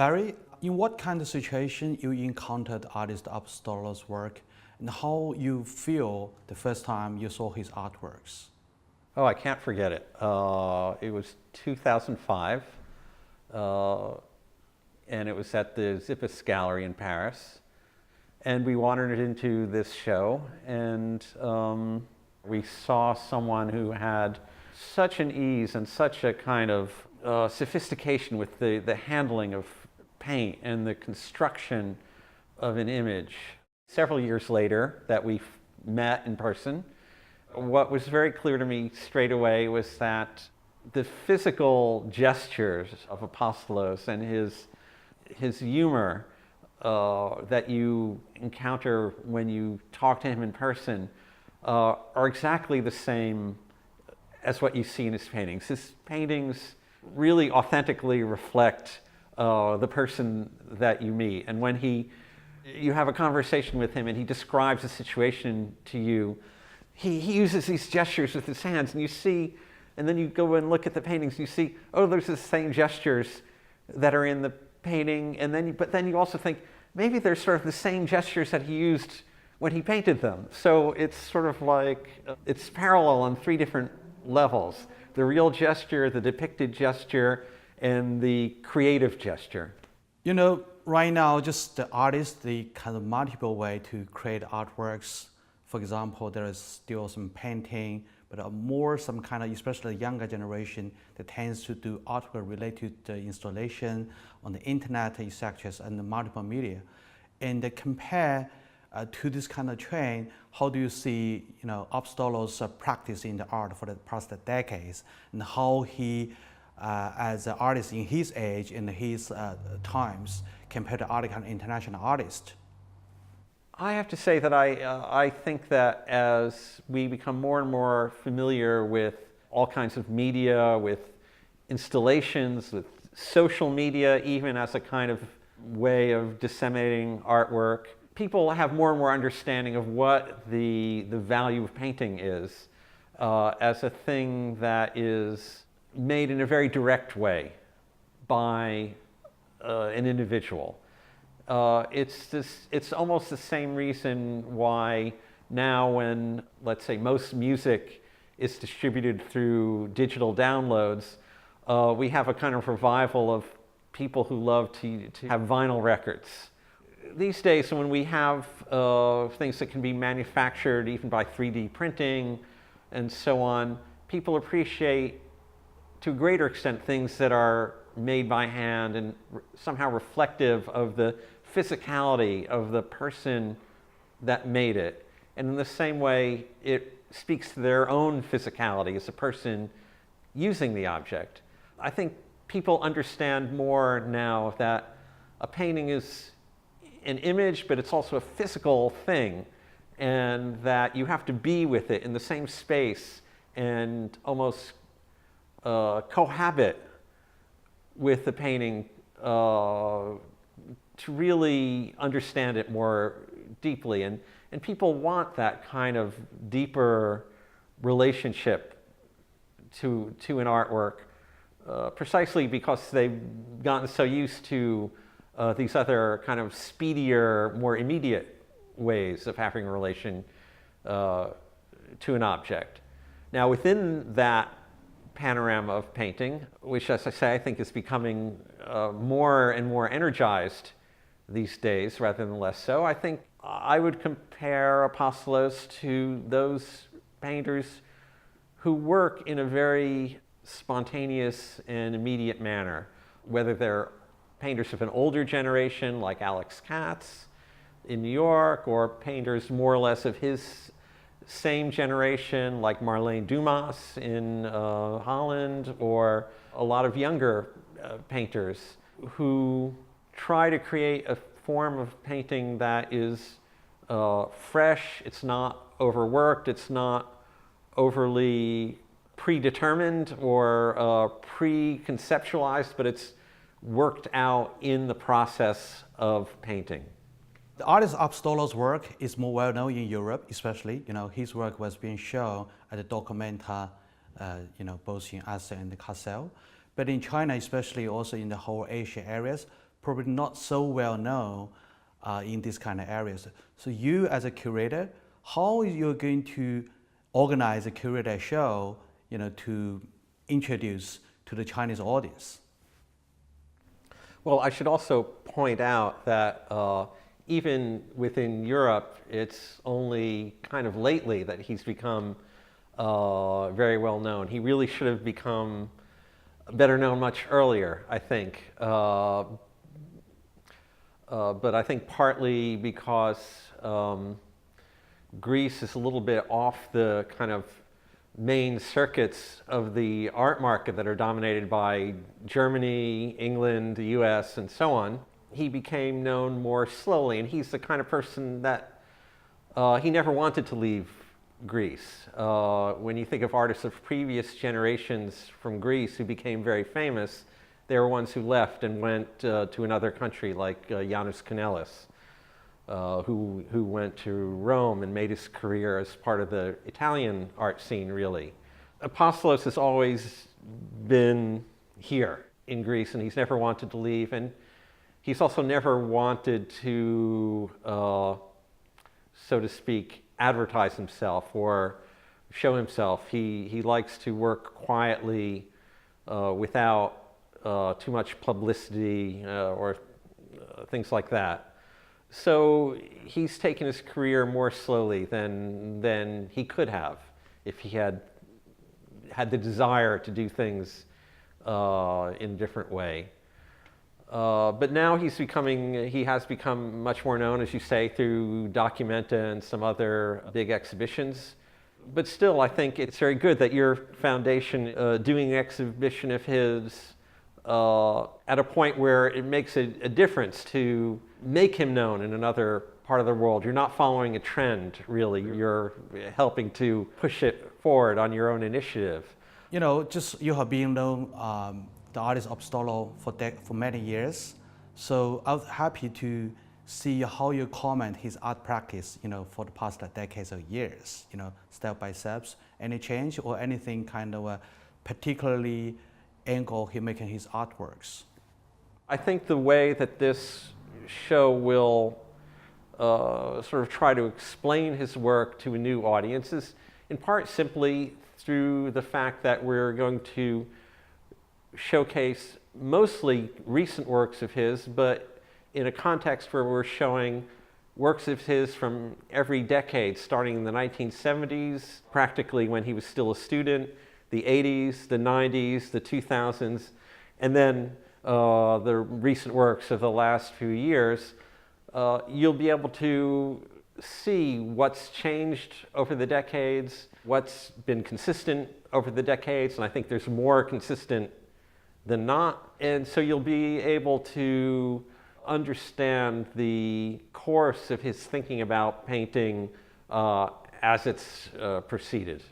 Barry, in what kind of situation you encountered artist Apostolos' work and how you feel the first time you saw his artworks? Oh, I can't forget it. It was 2005, and it was at the Zippis Gallery in Paris. And we wandered into this show, and we saw someone who had such an ease and such a kind of sophistication with the handling of paint and the construction of an image. Several years later that we met in person, what was very clear to me straight away was that the physical gestures of Apostolos and his humor that you encounter when you talk to him in person are exactly the same as what you see in his paintings. His paintings really authentically reflect the person that you meet. And when you have a conversation with him and he describes a situation to you, he uses these gestures with his hands, and you see, and then you go and look at the paintings, and you see, oh, there's the same gestures that are in the painting, and but then you also think, maybe they're sort of the same gestures that he used when he painted them. So it's sort of like, it's parallel on three different levels: the real gesture, the depicted gesture, and the creative gesture. You know, right now, just the artists, the kind of multiple way to create artworks. For example, there is still some painting, but more some kind of, especially the younger generation, that tends to do artwork related to installation on the internet, etc., and the multiple media. And compare to this kind of trend, how do you see, Apostolos' practice in the art for the past decades, and how he, as an artist in his age and his times, compared to other kind of international artists? I have to say that I think that as we become more and more familiar with all kinds of media, with installations, with social media, even as a kind of way of disseminating artwork, people have more and more understanding of what the value of painting is as a thing that is made in a very direct way by an individual. It's almost the same reason why now when, let's say, most music is distributed through digital downloads, we have a kind of revival of people who love to have vinyl records. These days, when we have things that can be manufactured even by 3D printing and so on, people appreciate to a greater extent things that are made by hand and somehow reflective of the physicality of the person that made it. And in the same way, it speaks to their own physicality as a person using the object. I think people understand more now that a painting is an image, but it's also a physical thing, and that you have to be with it in the same space and almost cohabit with the painting to really understand it more deeply. And people want that kind of deeper relationship to an artwork precisely because they've gotten so used to these other kind of speedier, more immediate ways of having a relation to an object. Now, within that panorama of painting, which, as I say, I think is becoming more and more energized these days rather than less so, I think I would compare Apostolos to those painters who work in a very spontaneous and immediate manner, whether they're painters of an older generation like Alex Katz in New York, or painters more or less of his same generation like Marlene Dumas in Holland, or a lot of younger painters who try to create a form of painting that is fresh, it's not overworked, it's not overly predetermined or pre-conceptualized, but it's worked out in the process of painting. The artist Apostolos' work is more well known in Europe, especially. His work was being shown at the Documenta, both in Assen and Kassel. But in China, especially also in the whole Asia areas, probably not so well known in these kind of areas. So you as a curator, how you're going to organize a curator show, to introduce to the Chinese audience? Well, I should also point out that even within Europe, it's only kind of lately that he's become very well known. He really should have become better known much earlier, I think. But I think partly because Greece is a little bit off the kind of main circuits of the art market that are dominated by Germany, England, the US, and so on. He became known more slowly, and he's the kind of person that he never wanted to leave Greece. When you think of artists of previous generations from Greece who became very famous, they were ones who left and went to another country, like Janus Kanellis, who went to Rome and made his career as part of the Italian art scene, really. Apostolos has always been here in Greece, and he's never wanted to leave, and he's also never wanted to, so to speak, advertise himself or show himself. He likes to work quietly without too much publicity or things like that. So he's taken his career more slowly than he could have if he had the desire to do things in a different way. But now he has become much more known, as you say, through Documenta and some other big exhibitions. But still, I think it's very good that your foundation doing an exhibition of his at a point where it makes a difference to make him known in another part of the world. You're not following a trend, really. You're helping to push it forward on your own initiative. Just you have been known the artist Apostolos for many years. So I was happy to see how you comment his art practice, for the past decades or years, step by steps. Any change or anything kind of particularly angle he making his artworks? I think the way that this show will sort of try to explain his work to a new audience is in part simply through the fact that we're going to showcase mostly recent works of his, but in a context where we're showing works of his from every decade, starting in the 1970s, practically when he was still a student, the 80s, the 90s, the 2000s, and then the recent works of the last few years. You'll be able to see what's changed over the decades, what's been consistent over the decades, and I think there's more consistent than not. And so you'll be able to understand the course of his thinking about painting as it's proceeded.